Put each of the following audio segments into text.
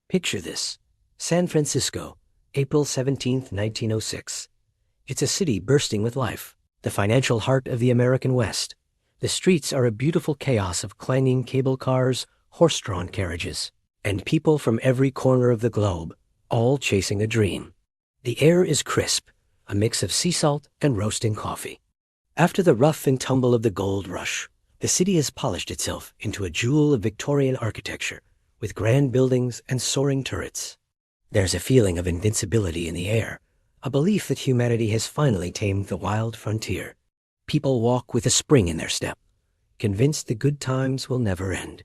Picture this. San Francisco, April 17, 1906. It's a city bursting with life, the financial heart of the American West. The streets are a beautiful chaos of clanging cable cars, horse-drawn carriages, and people from every corner of the globe, all chasing a dream. The air is crisp, a mix of sea salt and roasting coffee. After the rough and tumble of the gold rush, the city has polished itself into a jewel of Victorian architecture, with grand buildings and soaring turrets. There's a feeling of invincibility in the air, a belief that humanity has finally tamed the wild frontier. People walk with a spring in their step, convinced the good times will never end.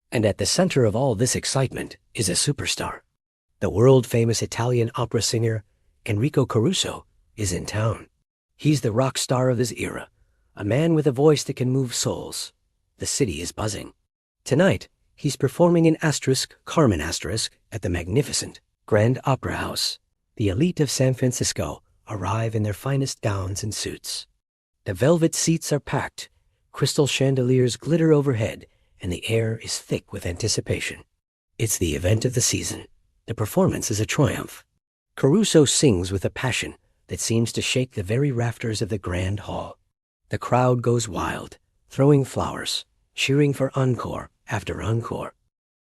And at the center of all this excitement is a superstar. The world-famous Italian opera singer, Enrico Caruso, is in town. He's the rock star of his era, a man with a voice that can move souls. The city is buzzing. Tonight, he's performing in Carmen at the magnificent Grand Opera House. The elite of San Francisco arrive in their finest gowns and suits. The velvet seats are packed, crystal chandeliers glitter overhead, and the air is thick with anticipation. It's the event of the season. The performance is a triumph. Caruso sings with a passion that seems to shake the very rafters of the grand hall. The crowd goes wild, throwing flowers, cheering for encore after encore.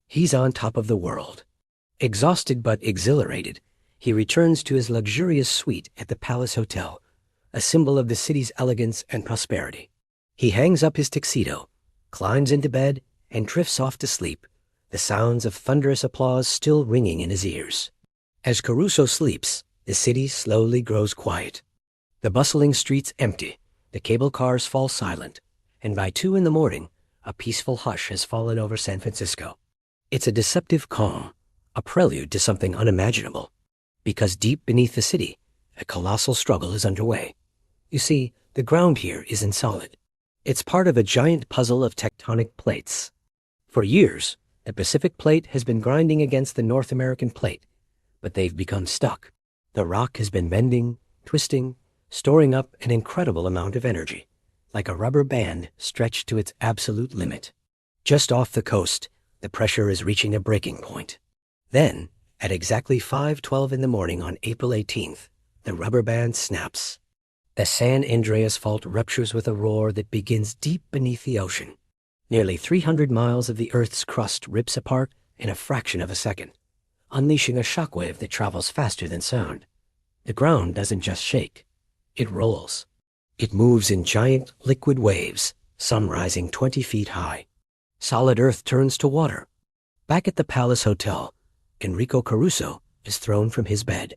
He's on top of the world. Exhausted but exhilarated, he returns to his luxurious suite at the Palace Hotel, a symbol of the city's elegance and prosperity. He hangs up his tuxedo, climbs into bed, and drifts off to sleep, the sounds of thunderous applause still ringing in his ears. As Caruso sleeps, the city slowly grows quiet. The bustling streets empty, the cable cars fall silent, and by 2 a.m, a peaceful hush has fallen over San Francisco. It's a deceptive calm, a prelude to something unimaginable, because deep beneath the city, a colossal struggle is underway. You see, the ground here isn't solid. It's part of a giant puzzle of tectonic plates. For years, the Pacific Plate has been grinding against the North American Plate, but they've become stuck. The rock has been bending, twisting, storing up an incredible amount of energy, like a rubber band stretched to its absolute limit. Just off the coast, the pressure is reaching a breaking point. Then, at exactly 5:12 a.m. on April 18th, the rubber band snaps. The San Andreas Fault ruptures with a roar that begins deep beneath the ocean. Nearly 300 miles of the Earth's crust rips apart in a fraction of a second, unleashing a shockwave that travels faster than sound. The ground doesn't just shake, it rolls. It moves in giant liquid waves, some rising 20 feet high. Solid earth turns to water. Back at the Palace Hotel, Enrico Caruso is thrown from his bed.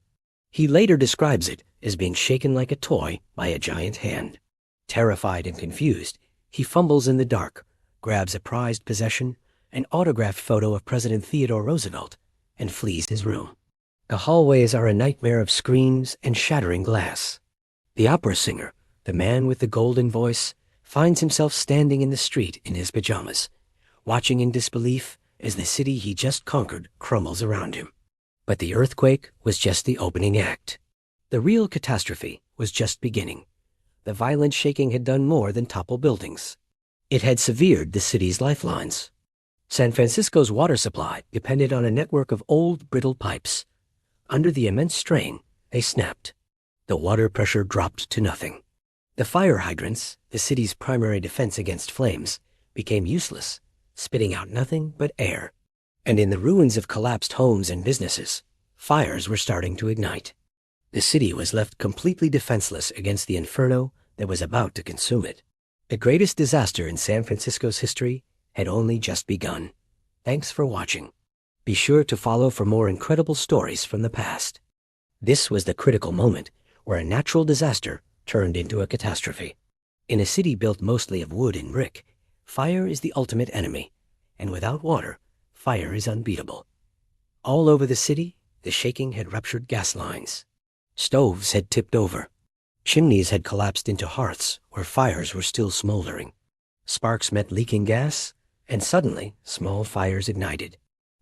He later describes it as being shaken like a toy by a giant hand. Terrified and confused, he fumbles in the dark, grabs a prized possession, an autographed photo of President Theodore Roosevelt, and flees his room. The hallways are a nightmare of screams and shattering glass. The opera singer, the man with the golden voice, finds himself standing in the street in his pajamas, watching in disbelief as the city he just conquered crumbles around him. But the earthquake was just the opening act. The real catastrophe was just beginning. The violent shaking had done more than topple buildings. It had severed the city's lifelines. San Francisco's water supply depended on a network of old, brittle pipes. Under the immense strain, they snapped. The water pressure dropped to nothing. The fire hydrants, the city's primary defense against flames, became useless, spitting out nothing but air. And in the ruins of collapsed homes and businesses, fires were starting to ignite. The city was left completely defenseless against the inferno that was about to consume it. The greatest disaster in San Francisco's history had only just begun. Thanks for watching. Be sure to follow for more incredible stories from the past. This was the critical moment where a natural disaster turned into a catastrophe. In a city built mostly of wood and brick, fire is the ultimate enemy, and without water, fire is unbeatable. All over the city, the shaking had ruptured gas lines. Stoves had tipped over. Chimneys had collapsed into hearths where fires were still smoldering. Sparks met leaking gas, and suddenly small fires ignited.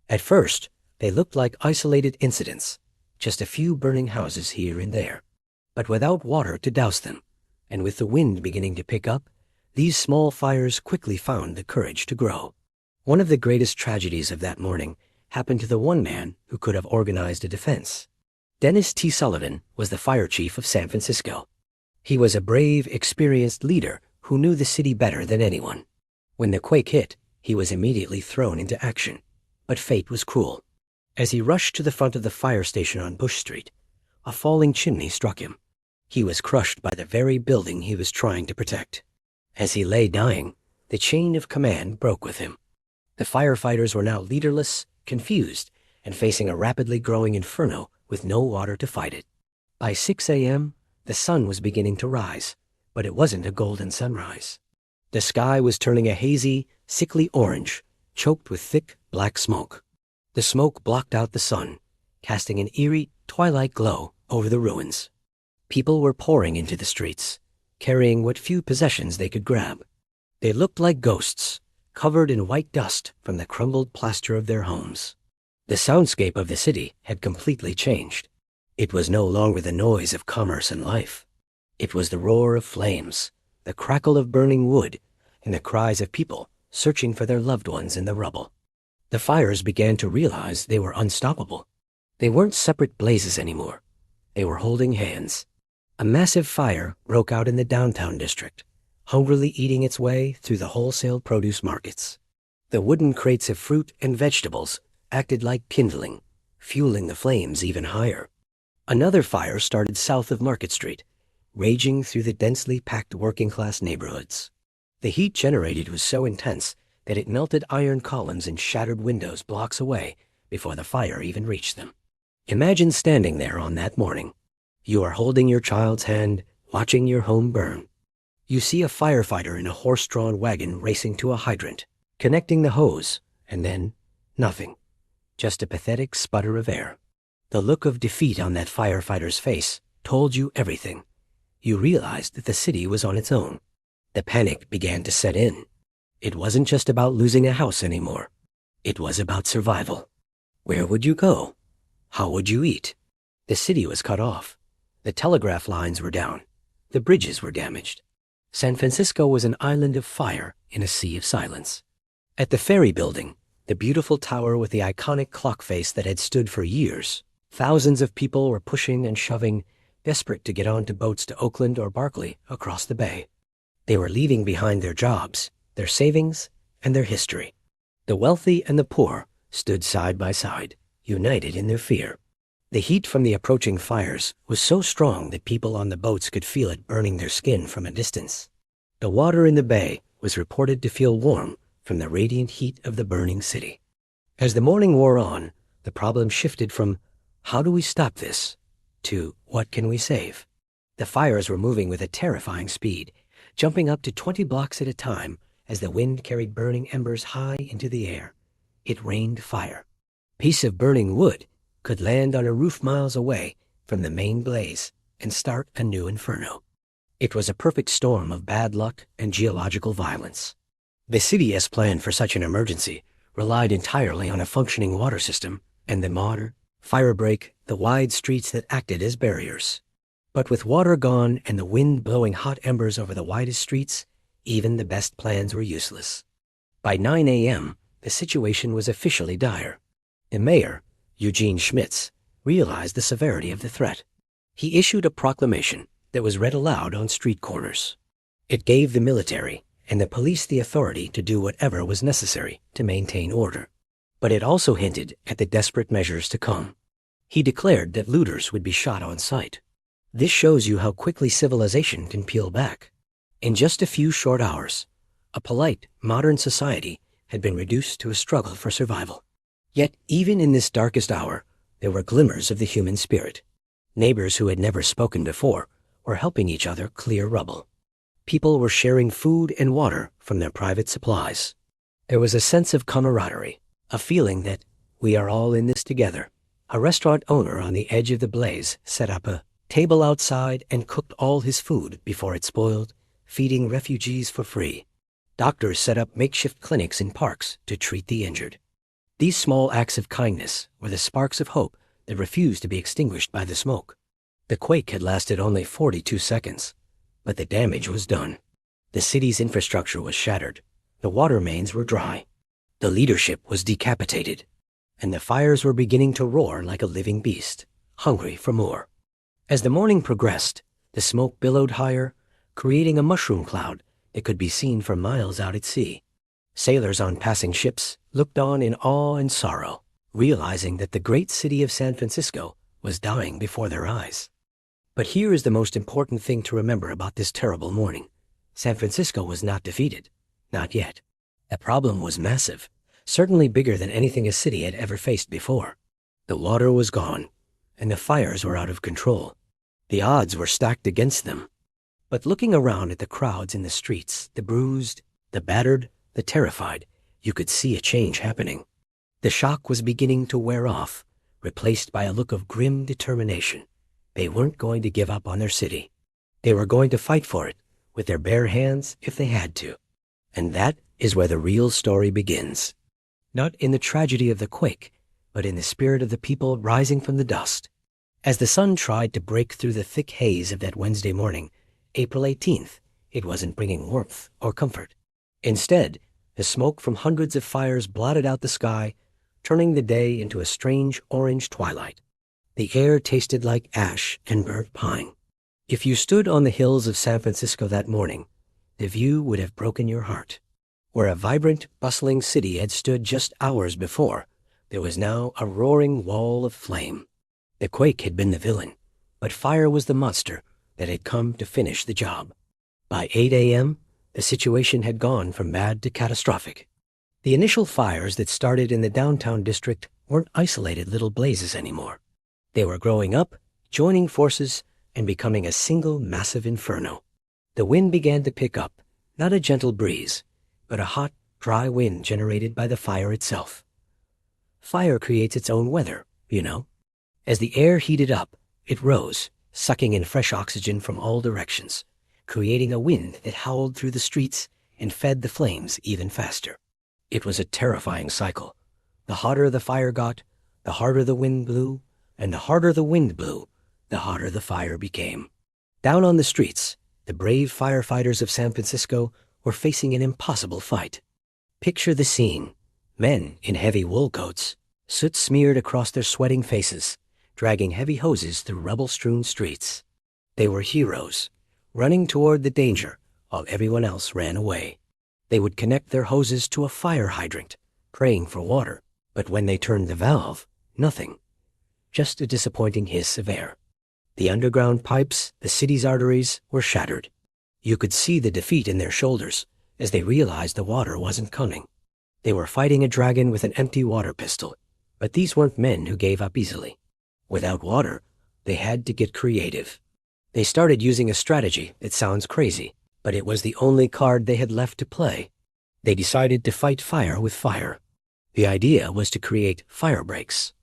At first, they looked like isolated incidents, just a few burning houses here and there. But without water to douse them, and with the wind beginning to pick up, these small fires quickly found the courage to grow. One of the greatest tragedies of that morning happened to the one man who could have organized a defense. Dennis T. Sullivan was the fire chief of San Francisco. He was a brave, experienced leader who knew the city better than anyone. When the quake hit, he was immediately thrown into action. But fate was cruel. As he rushed to the front of the fire station on Bush Street, a falling chimney struck him. He was crushed by the very building he was trying to protect. As he lay dying, the chain of command broke with him. The firefighters were now leaderless, confused, and facing a rapidly growing inferno with no water to fight it. By 6 a.m., the sun was beginning to rise, but it wasn't a golden sunrise. The sky was turning a hazy, sickly orange, choked with thick, black smoke. The smoke blocked out the sun, casting an eerie, twilight glow over the ruins. People were pouring into the streets, carrying what few possessions they could grab. They looked like ghosts, covered in white dust from the crumbled plaster of their homes. The soundscape of the city had completely changed. It was no longer the noise of commerce and life. It was the roar of flames, the crackle of burning wood, and the cries of people searching for their loved ones in the rubble. The fires began to realize they were unstoppable. They weren't separate blazes anymore. They were holding hands. A massive fire broke out in the downtown district, hungrily eating its way through the wholesale produce markets. The wooden crates of fruit and vegetables acted like kindling, fueling the flames even higher. Another fire started south of Market Street, raging through the densely packed working-class neighborhoods. The heat generated was so intense that it melted iron columns and shattered windows blocks away before the fire even reached them. Imagine standing there on that morning. You are holding your child's hand, watching your home burn. You see a firefighter in a horse-drawn wagon racing to a hydrant, connecting the hose, and then nothing. Just a pathetic sputter of air. The look of defeat on that firefighter's face told you everything. You realized that the city was on its own. The panic began to set in. It wasn't just about losing a house anymore. It was about survival. Where would you go? How would you eat? The city was cut off. The telegraph lines were down. The bridges were damaged. San Francisco was an island of fire in a sea of silence. At the ferry building, the beautiful tower with the iconic clock face that had stood for years, thousands of people were pushing and shoving, desperate to get onto boats to Oakland or Berkeley across the bay. They were leaving behind their jobs, their savings, and their history. The wealthy and the poor stood side by side, united in their fear. The heat from the approaching fires was so strong that people on the boats could feel it burning their skin from a distance. The water in the bay was reported to feel warm from the radiant heat of the burning city. As the morning wore on, the problem shifted from, how do we stop this, to what can we save? The fires were moving with a terrifying speed, jumping up to 20 blocks at a time as the wind carried burning embers high into the air. It rained fire. A piece of burning wood could land on a roof miles away from the main blaze and start a new inferno. It was a perfect storm of bad luck and geological violence. The city, as planned for such an emergency, relied entirely on a functioning water system and the mortar, fire break, the wide streets that acted as barriers. But with water gone and the wind blowing hot embers over the widest streets, even the best plans were useless. By 9 a.m., the situation was officially dire. The mayor, Eugene Schmitz, realized the severity of the threat. He issued a proclamation that was read aloud on street corners. It gave the military and the police the authority to do whatever was necessary to maintain order. But it also hinted at the desperate measures to come. He declared that looters would be shot on sight. This shows you how quickly civilization can peel back. In just a few short hours, a polite, modern society had been reduced to a struggle for survival. Yet, even in this darkest hour, there were glimmers of the human spirit. Neighbors who had never spoken before were helping each other clear rubble. People were sharing food and water from their private supplies. There was a sense of camaraderie, a feeling that we are all in this together. A restaurant owner on the edge of the blaze set up a table outside and cooked all his food before it spoiled, feeding refugees for free. Doctors set up makeshift clinics in parks to treat the injured. These small acts of kindness were the sparks of hope that refused to be extinguished by the smoke. The quake had lasted only 42 seconds, but the damage was done. The city's infrastructure was shattered. The water mains were dry. The leadership was decapitated. and the fires were beginning to roar like a living beast, hungry for more. As the morning progressed, the smoke billowed higher, creating a mushroom cloud that could be seen for miles out at sea. Sailors on passing ships looked on in awe and sorrow, realizing that the great city of San Francisco was dying before their eyes. But here is the most important thing to remember about this terrible morning. San Francisco was not defeated. Not yet. The problem was massive, certainly bigger than anything a city had ever faced before. The water was gone, and the fires were out of control. The odds were stacked against them. But looking around at the crowds in the streets, the bruised, the battered, the terrified, you could see a change happening. The shock was beginning to wear off, replaced by a look of grim determination. They weren't going to give up on their city. They were going to fight for it, with their bare hands if they had to. And that is where the real story begins. Not in the tragedy of the quake, but in the spirit of the people rising from the dust. As the sun tried to break through the thick haze of that Wednesday morning, April 18th, it wasn't bringing warmth or comfort. Instead, the smoke from hundreds of fires blotted out the sky, turning the day into a strange orange twilight. The air tasted like ash and burnt pine. If you stood on the hills of San Francisco that morning, the view would have broken your heart. Where a vibrant, bustling city had stood just hours before, there was now a roaring wall of flame. The quake had been the villain, but fire was the monster that had come to finish the job. By 8 a.m., the situation had gone from bad to catastrophic. The initial fires that started in the downtown district weren't isolated little blazes anymore. They were growing up, joining forces, and becoming a single massive inferno. The wind began to pick up, not a gentle breeze, but a hot, dry wind generated by the fire itself. Fire creates its own weather, you know. As the air heated up, it rose, sucking in fresh oxygen from all directions, creating a wind that howled through the streets and fed the flames even faster. It was a terrifying cycle. The hotter the fire got, the harder the wind blew, and the harder the wind blew, the hotter the fire became. Down on the streets, the brave firefighters of San Francisco were facing an impossible fight. Picture the scene. Men in heavy wool coats, soot smeared across their sweating faces, dragging heavy hoses through rubble-strewn streets. They were heroes, running toward the danger while everyone else ran away. They would connect their hoses to a fire hydrant, praying for water, but when they turned the valve, nothing. Just a disappointing hiss of air. The underground pipes, the city's arteries, were shattered. You could see the defeat in their shoulders as they realized the water wasn't coming. They were fighting a dragon with an empty water pistol, but these weren't men who gave up easily. Without water, they had to get creative. They started using a strategy that sounds crazy, but it was the only card they had left to play. They decided to fight fire with fire. The idea was to create fire breaks.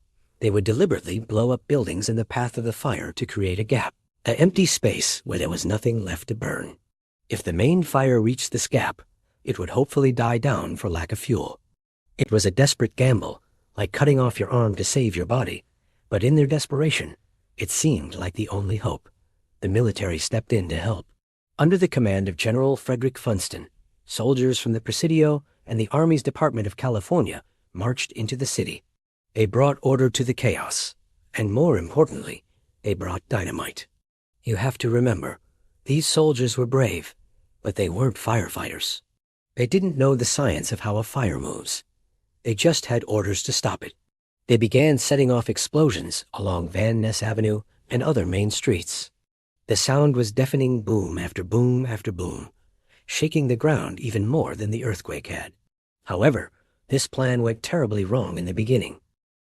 They would deliberately blow up buildings in the path of the fire to create a gap, an empty space where there was nothing left to burn. If the main fire reached this gap, it would hopefully die down for lack of fuel. It was a desperate gamble, like cutting off your arm to save your body, but in their desperation, it seemed like the only hope. The military stepped in to help. Under the command of General Frederick Funston, soldiers from the Presidio and the Army's Department of California marched into the city. They brought order to the chaos, and more importantly, they brought dynamite. You have to remember, these soldiers were brave, but they weren't firefighters. They didn't know the science of how a fire moves. They just had orders to stop it. They began setting off explosions along Van Ness Avenue and other main streets. The sound was deafening boom after boom after boom, shaking the ground even more than the earthquake had. However, this plan went terribly wrong in the beginning.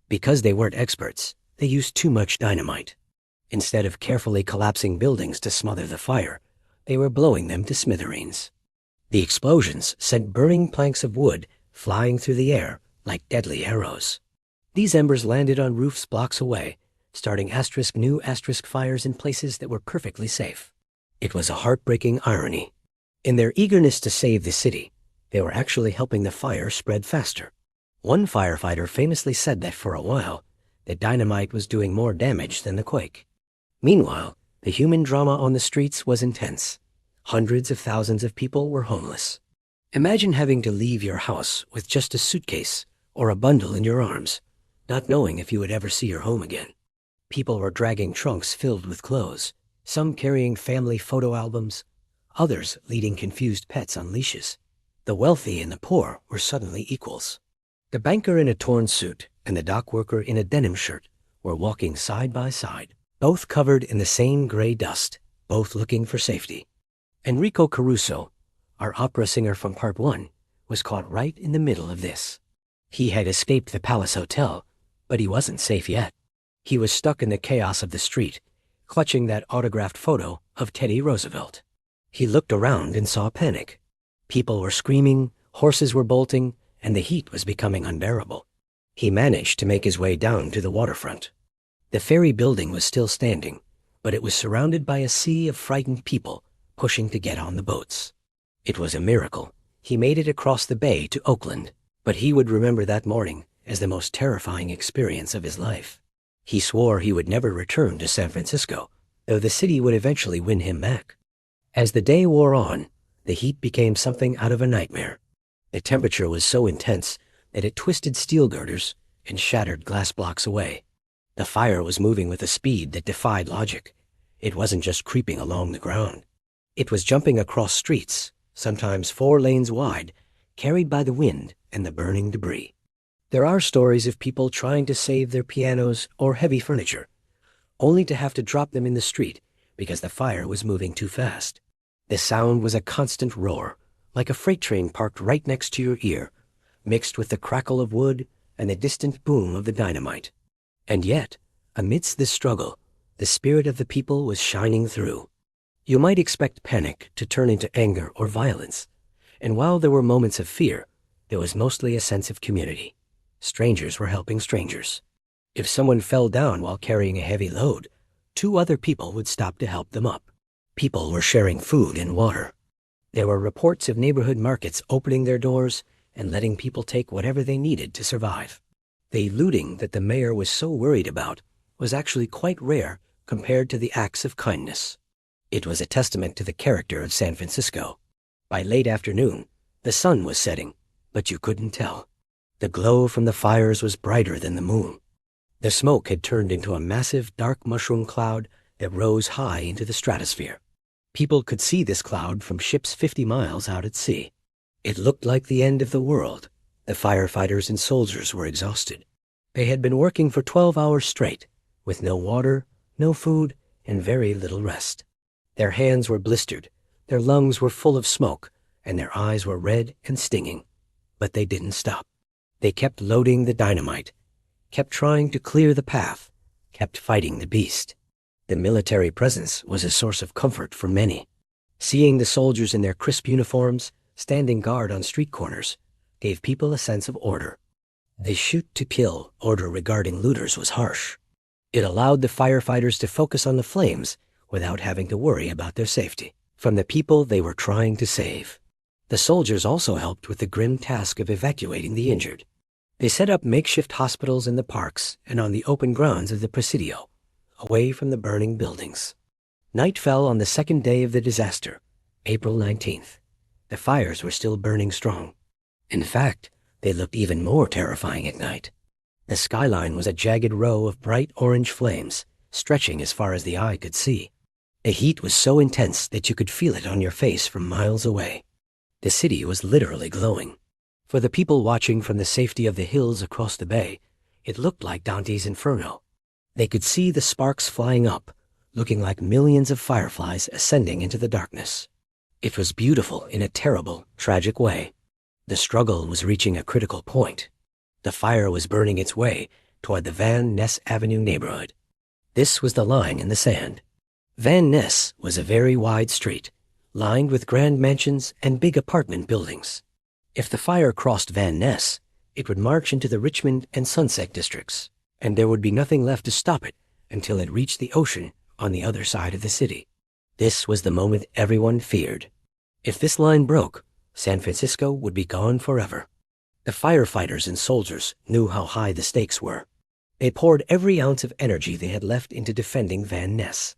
Because they weren't experts, they used too much dynamite. Instead of carefully collapsing buildings to smother the fire, they were blowing them to smithereens. The explosions sent burning planks of wood flying through the air like deadly arrows. These embers landed on roofs blocks away, starting new fires in places that were perfectly safe. It was a heartbreaking irony. In their eagerness to save the city, they were actually helping the fire spread faster. One firefighter famously said that for a while, the dynamite was doing more damage than the quake. Meanwhile, the human drama on the streets was intense. Hundreds of thousands of people were homeless. Imagine having to leave your house with just a suitcase or a bundle in your arms, not knowing if you would ever see your home again. People were dragging trunks filled with clothes, some carrying family photo albums, others leading confused pets on leashes. The wealthy and the poor were suddenly equals. The banker in a torn suit and the dock worker in a denim shirt were walking side by side, both covered in the same gray dust, both looking for safety. Enrico Caruso, our opera singer from Part 1, was caught right in the middle of this. He had escaped the Palace Hotel, but he wasn't safe yet. He was stuck in the chaos of the street, clutching that autographed photo of Teddy Roosevelt. He looked around and saw panic. People were screaming, horses were bolting, and the heat was becoming unbearable. He managed to make his way down to the waterfront. The ferry building was still standing, but it was surrounded by a sea of frightened people pushing to get on the boats. It was a miracle. He made it across the bay to Oakland, but he would remember that morning as the most terrifying experience of his life. He swore he would never return to San Francisco, though the city would eventually win him back. As the day wore on, the heat became something out of a nightmare. The temperature was so intense that it twisted steel girders and shattered glass blocks away. The fire was moving with a speed that defied logic. It wasn't just creeping along the ground. It was jumping across streets, sometimes 4 lanes wide, carried by the wind and the burning debris. There are stories of people trying to save their pianos or heavy furniture, only to have to drop them in the street because the fire was moving too fast. The sound was a constant roar, like a freight train parked right next to your ear, mixed with the crackle of wood and the distant boom of the dynamite. And yet, amidst this struggle, the spirit of the people was shining through. You might expect panic to turn into anger or violence, and while there were moments of fear, there was mostly a sense of community. Strangers were helping strangers. If someone fell down while carrying a heavy load, 2 other people would stop to help them up. People were sharing food and water. There were reports of neighborhood markets opening their doors and letting people take whatever they needed to survive. The looting that the mayor was so worried about was actually quite rare compared to the acts of kindness. It was a testament to the character of San Francisco. By late afternoon, the sun was setting, but you couldn't tell. The glow from the fires was brighter than the moon. The smoke had turned into a massive dark mushroom cloud that rose high into the stratosphere. People could see this cloud from ships 50 miles out at sea. It looked like the end of the world. The firefighters and soldiers were exhausted. They had been working for 12 hours straight, with no water, no food, and very little rest. Their hands were blistered, their lungs were full of smoke, and their eyes were red and stinging. But they didn't stop. They kept loading the dynamite, kept trying to clear the path, kept fighting the beast. The military presence was a source of comfort for many. Seeing the soldiers in their crisp uniforms, standing guard on street corners, gave people a sense of order. The shoot-to-kill order regarding looters was harsh. It allowed the firefighters to focus on the flames without having to worry about their safety from the people they were trying to save. The soldiers also helped with the grim task of evacuating the injured. They set up makeshift hospitals in the parks and on the open grounds of the Presidio, away from the burning buildings. Night fell on the second day of the disaster, April 19th. The fires were still burning strong. In fact, they looked even more terrifying at night. The skyline was a jagged row of bright orange flames, stretching as far as the eye could see. The heat was so intense that you could feel it on your face from miles away. The city was literally glowing. For the people watching from the safety of the hills across the bay, it looked like Dante's Inferno. They could see the sparks flying up, looking like millions of fireflies ascending into the darkness. It was beautiful in a terrible, tragic way. The struggle was reaching a critical point. The fire was burning its way toward the Van Ness Avenue neighborhood. This was the line in the sand. Van Ness was a very wide street, lined with grand mansions and big apartment buildings. If the fire crossed Van Ness, it would march into the Richmond and Sunset districts, and there would be nothing left to stop it until it reached the ocean on the other side of the city. This was the moment everyone feared. If this line broke, San Francisco would be gone forever. The firefighters and soldiers knew how high the stakes were. They poured every ounce of energy they had left into defending Van Ness.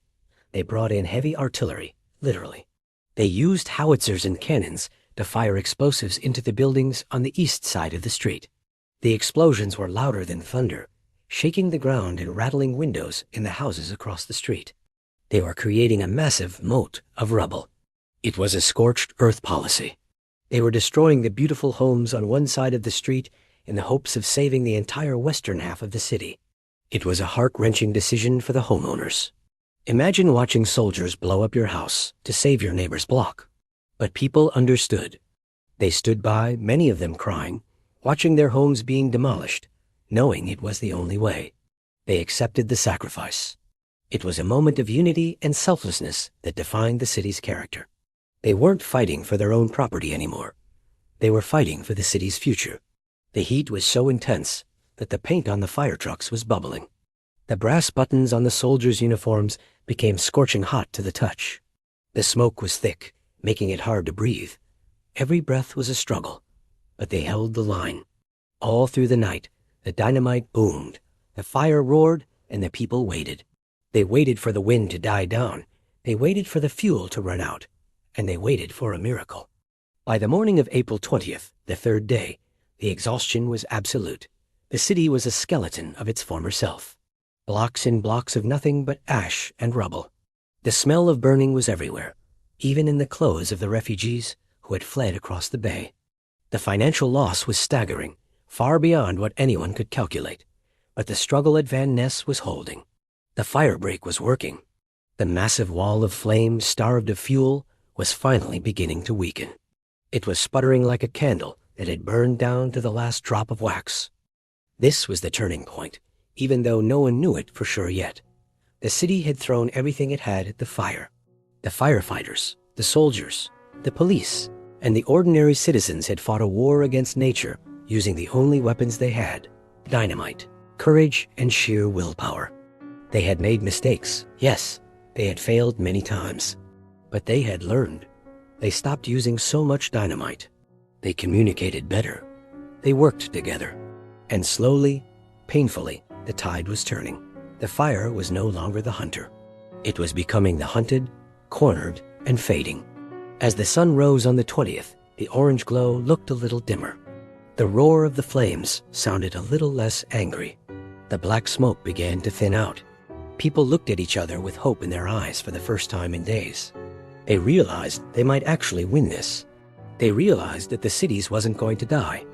They brought in heavy artillery, literally. They used howitzers and cannons to fire explosives into the buildings on the east side of the street. The explosions were louder than thunder, shaking the ground and rattling windows in the houses across the street. They were creating a massive moat of rubble. It was a scorched earth policy. They were destroying the beautiful homes on one side of the street in the hopes of saving the entire western half of the city. It was a heart-wrenching decision for the homeowners. Imagine watching soldiers blow up your house to save your neighbor's block. But people understood. They stood by, many of them crying, watching their homes being demolished, knowing it was the only way. They accepted the sacrifice. It was a moment of unity and selflessness that defined the city's character. They weren't fighting for their own property anymore. They were fighting for the city's future. The heat was so intense that the paint on the fire trucks was bubbling. The brass buttons on the soldiers' uniforms became scorching hot to the touch. The smoke was thick, making it hard to breathe. Every breath was a struggle, but they held the line. All through the night, the dynamite boomed, the fire roared, and the people waited. They waited for the wind to die down. They waited for the fuel to run out. And they waited for a miracle. By the morning of April 20th, the third day, the exhaustion was absolute. The city was a skeleton of its former self. Blocks and blocks of nothing but ash and rubble. The smell of burning was everywhere, even in the clothes of the refugees who had fled across the bay. The financial loss was staggering, far beyond what anyone could calculate. But the struggle at Van Ness was holding. The firebreak was working. The massive wall of flame, starved of fuel, was finally beginning to weaken. It was sputtering like a candle that had burned down to the last drop of wax. This was the turning point, even though no one knew it for sure yet. The city had thrown everything it had at the fire. The firefighters, the soldiers, the police, and the ordinary citizens had fought a war against nature using the only weapons they had: dynamite, courage, and sheer willpower. They had made mistakes, yes, they had failed many times. But they had learned. They stopped using so much dynamite. They communicated better. They worked together. And slowly, painfully, the tide was turning. The fire was no longer the hunter. It was becoming the hunted, cornered, and fading. As the sun rose on the 20th, the orange glow looked a little dimmer. The roar of the flames sounded a little less angry. The black smoke began to thin out. People looked at each other with hope in their eyes for the first time in days. They realized they might actually win this. They realized that the cities wasn't going to die.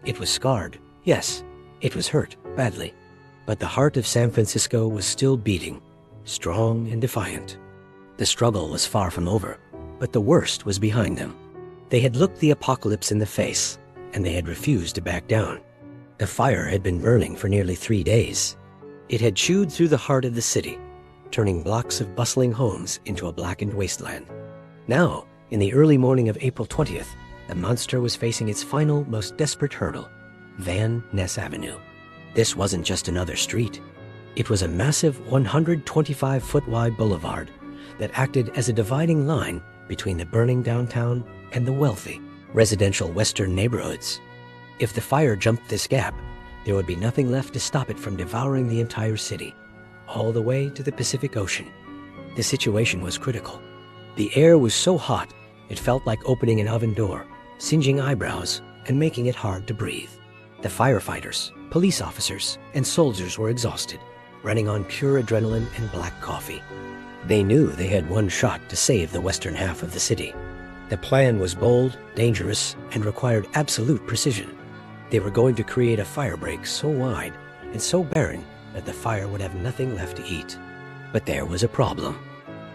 It was scarred, yes, it was hurt badly. But the heart of San Francisco was still beating, strong and defiant. The struggle was far from over, but the worst was behind them. They had looked the apocalypse in the face, and they had refused to back down. The fire had been burning for nearly 3 days. It had chewed through the heart of the city, turning blocks of bustling homes into a blackened wasteland. Now, in the early morning of April 20th, the monster was facing its final, most desperate hurdle: Van Ness Avenue. This wasn't just another street. It was a massive 125-foot-wide boulevard that acted as a dividing line between the burning downtown and the wealthy, residential western neighborhoods. If the fire jumped this gap, there would be nothing left to stop it from devouring the entire city, all the way to the Pacific Ocean. The situation was critical. The air was so hot, it felt like opening an oven door, singeing eyebrows and making it hard to breathe. The firefighters, police officers, and soldiers were exhausted, running on pure adrenaline and black coffee. They knew they had one shot to save the western half of the city. The plan was bold, dangerous, and required absolute precision. They were going to create a firebreak so wide and so barren that the fire would have nothing left to eat. But there was a problem.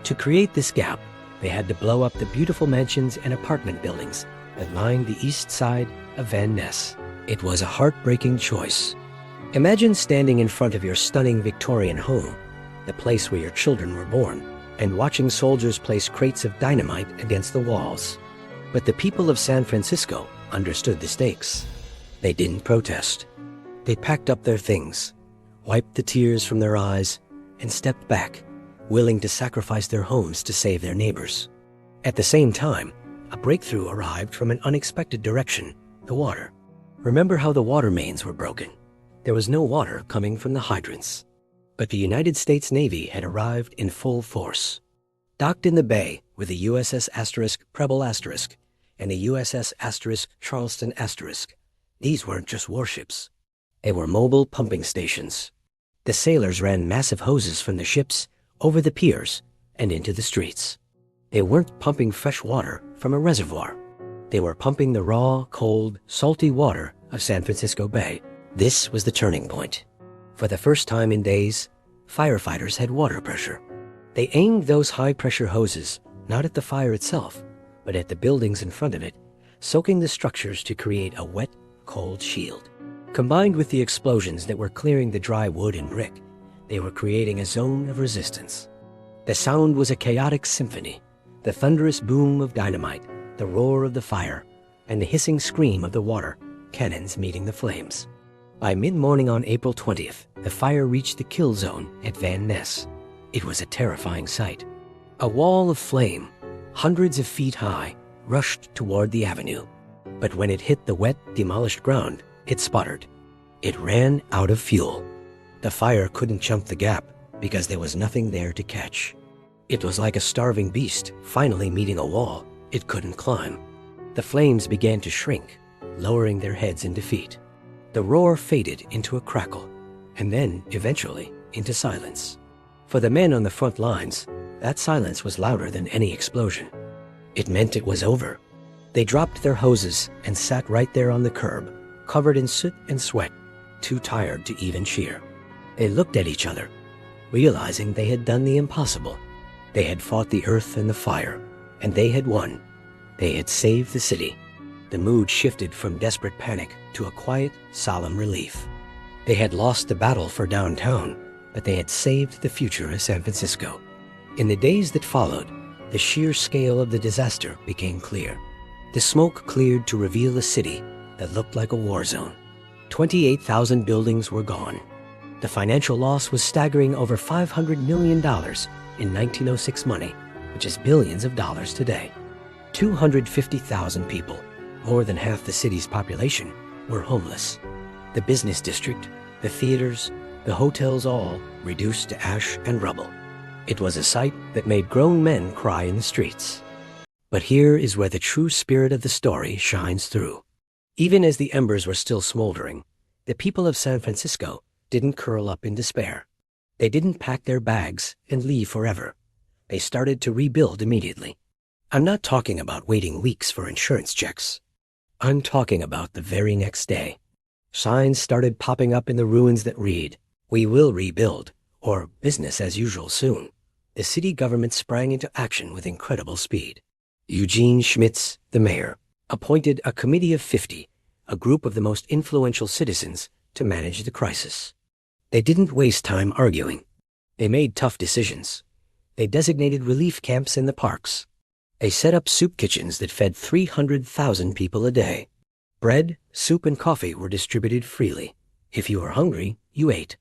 To create this gap, they had to blow up the beautiful mansions and apartment buildings that lined the east side of Van Ness. It was a heartbreaking choice. Imagine standing in front of your stunning Victorian home, the place where your children were born, and watching soldiers place crates of dynamite against the walls. But the people of San Francisco understood the stakes. They didn't protest. They packed up their things, wiped the tears from their eyes, and stepped back, willing to sacrifice their homes to save their neighbors. At the same time, a breakthrough arrived from an unexpected direction: the water. Remember how the water mains were broken? There was no water coming from the hydrants. But the United States Navy had arrived in full force. Docked in the bay were the USS Preble Asterisk and the USS Charleston Asterisk. These weren't just warships. They were mobile pumping stations, The sailors ran massive hoses from the ships over the piers and into the streets. They weren't pumping fresh water from a reservoir. They were pumping the raw, cold, salty water of San Francisco Bay. This was the turning point. For the first time in days, firefighters had water pressure. They aimed those high-pressure hoses not at the fire itself, but at the buildings in front of it, soaking the structures to create a wet, cold shield. Combined with the explosions that were clearing the dry wood and brick, they were creating a zone of resistance. The sound was a chaotic symphony, the thunderous boom of dynamite, the roar of the fire, and the hissing scream of the water cannons meeting the flames. By mid-morning on April 20th, the fire reached the kill zone at Van Ness. It was a terrifying sight. A wall of flame, hundreds of feet high, rushed toward the avenue. But when it hit the wet, demolished ground, it sputtered. It ran out of fuel. The fire couldn't jump the gap because there was nothing there to catch. It was like a starving beast finally meeting a wall it couldn't climb. The flames began to shrink, lowering their heads in defeat. The roar faded into a crackle, and then, eventually, into silence. For the men on the front lines, that silence was louder than any explosion. It meant it was over. They dropped their hoses and sat right there on the curb, covered in soot and sweat, too tired to even cheer. They looked at each other, realizing they had done the impossible. They had fought the earth and the fire, and they had won. They had saved the city. The mood shifted from desperate panic to a quiet, solemn relief. They had lost the battle for downtown, but they had saved the future of San Francisco. In the days that followed, the sheer scale of the disaster became clear. The smoke cleared to reveal a city that looked like a war zone. 28,000 buildings were gone. The financial loss was staggering over $500 million in 1906 money, which is billions of dollars today. 250,000 people, more than half the city's population, were homeless. The business district, the theaters, the hotels all reduced to ash and rubble. It was a sight that made grown men cry in the streets. But here is where the true spirit of the story shines through. Even as the embers were still smoldering, the people of San Francisco didn't curl up in despair. They didn't pack their bags and leave forever. They started to rebuild immediately. I'm not talking about waiting weeks for insurance checks. I'm talking about the very next day. Signs started popping up in the ruins that read, "We will rebuild," or "Business as usual soon." The city government sprang into action with incredible speed. Eugene Schmitz, the mayor, appointed a committee of 50, a group of the most influential citizens, to manage the crisis. They didn't waste time arguing. They made tough decisions. They designated relief camps in the parks. They set up soup kitchens that fed 300,000 people a day. Bread, soup, and coffee were distributed freely. If you were hungry, you ate.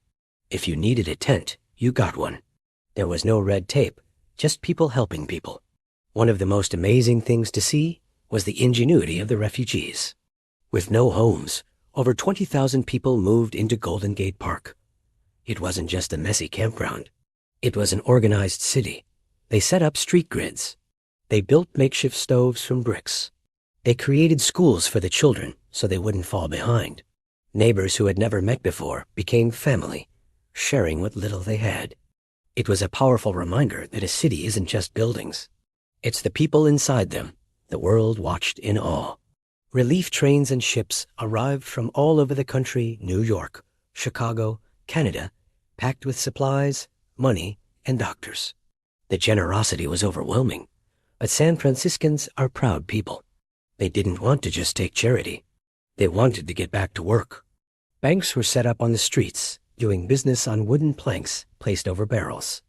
If you needed a tent, you got one. There was no red tape, just people helping people. One of the most amazing things to see was the ingenuity of the refugees. With no homes, over 20,000 people moved into Golden Gate Park. It wasn't just a messy campground. It was an organized city. They set up street grids. They built makeshift stoves from bricks. They created schools for the children so they wouldn't fall behind. Neighbors who had never met before became family, sharing what little they had. It was a powerful reminder that a city isn't just buildings. It's the people inside them. The world watched in awe. Relief trains and ships arrived from all over the country, New York, Chicago, Canada, packed with supplies, money, and doctors. The generosity was overwhelming, but San Franciscans are proud people. They didn't want to just take charity. They wanted to get back to work. Banks were set up on the streets, doing business on wooden planks placed over barrels.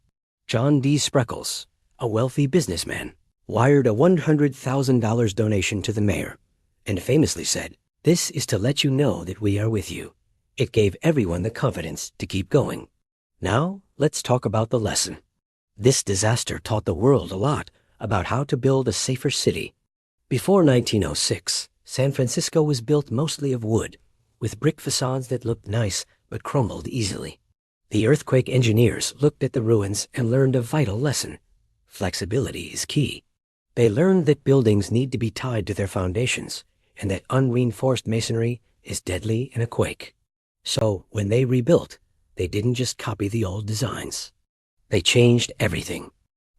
John D. Spreckles, a wealthy businessman, wired a $100,000 donation to the mayor and famously said, "This is to let you know that we are with you." It gave everyone the confidence to keep going. Now, let's talk about the lesson. This disaster taught the world a lot about how to build a safer city. Before 1906, San Francisco was built mostly of wood, with brick facades that looked nice but crumbled easily. The earthquake engineers looked at the ruins and learned a vital lesson. Flexibility is key. They learned that buildings need to be tied to their foundations and that unreinforced masonry is deadly in a quake. So, when they rebuilt, They didn't just copy the old designs. They changed everything.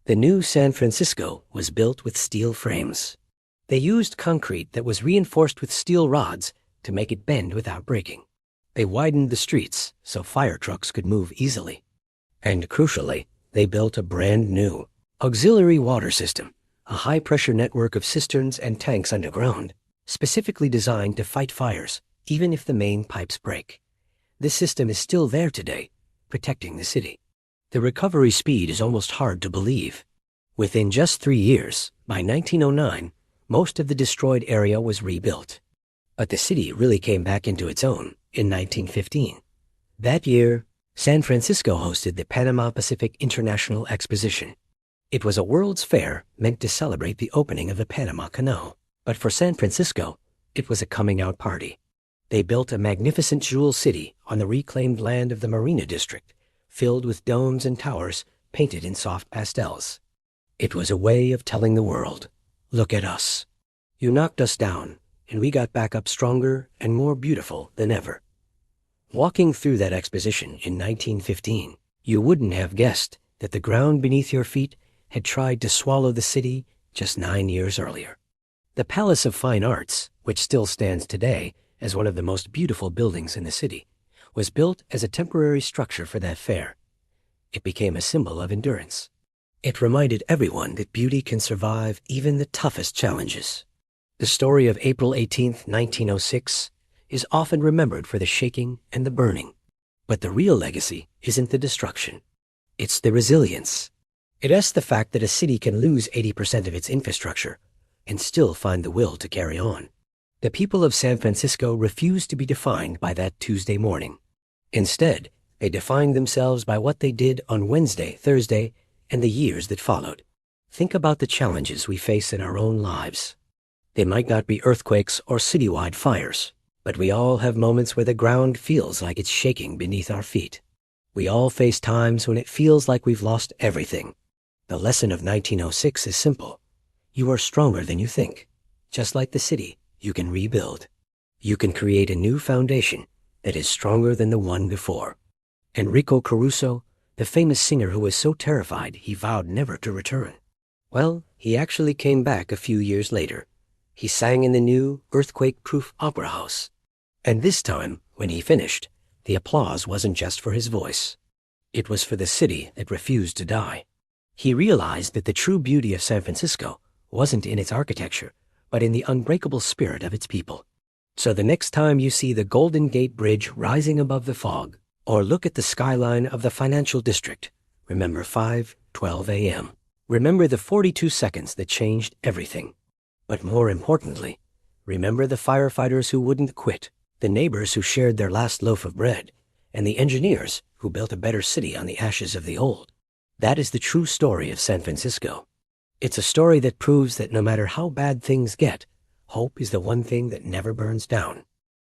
The new San Francisco was built with steel frames. They used concrete that was reinforced with steel rods to make it bend without breaking. They widened the streets so fire trucks could move easily. And crucially, they built a brand new auxiliary water system, a high-pressure network of cisterns and tanks underground, specifically designed to fight fires, even if the main pipes break. This system is still there today, protecting the city. The recovery speed is almost hard to believe. Within just 3 years, by 1909, most of the destroyed area was rebuilt. But the city really came back into its own in 1915. That year, San Francisco hosted the Panama Pacific International Exposition. It was a world's fair meant to celebrate the opening of the Panama Canal. But for San Francisco, it was a coming-out party. They built a magnificent jewel city on the reclaimed land of the Marina District, filled with domes and towers painted in soft pastels. It was a way of telling the world, look at us. You knocked us down, and we got back up stronger and more beautiful than ever. Walking through that exposition in 1915, you wouldn't have guessed that the ground beneath your feet had tried to swallow the city just 9 years earlier. The Palace of Fine Arts, which still stands today as one of the most beautiful buildings in the city, was built as a temporary structure for that fair. It became a symbol of endurance. It reminded everyone that beauty can survive even the toughest challenges. The story of April 18, 1906, is often remembered for the shaking and the burning. But the real legacy isn't the destruction. It's the resilience. It's the fact that a city can lose 80% of its infrastructure and still find the will to carry on. The people of San Francisco refused to be defined by that Tuesday morning. Instead, they defined themselves by what they did on Wednesday, Thursday, and the years that followed. Think about the challenges we face in our own lives. They might not be earthquakes or citywide fires, but we all have moments where the ground feels like it's shaking beneath our feet. We all face times when it feels like we've lost everything. The lesson of 1906 is simple. You are stronger than you think. Just like the city, you can rebuild. You can create a new foundation that is stronger than the one before. Enrico Caruso, the famous singer who was so terrified he vowed never to return. Well, he actually came back a few years later. He sang in the new earthquake-proof opera house. And this time, when he finished, the applause wasn't just for his voice. It was for the city that refused to die. He realized that the true beauty of San Francisco wasn't in its architecture, but in the unbreakable spirit of its people. So the next time you see the Golden Gate Bridge rising above the fog, or look at the skyline of the financial district, remember 5:12 a.m. Remember the 42 seconds that changed everything. But more importantly, remember the firefighters who wouldn't quit, the neighbors who shared their last loaf of bread, and the engineers who built a better city on the ashes of the old. That is the true story of San Francisco. It's a story that proves that no matter how bad things get, hope is the one thing that never burns down.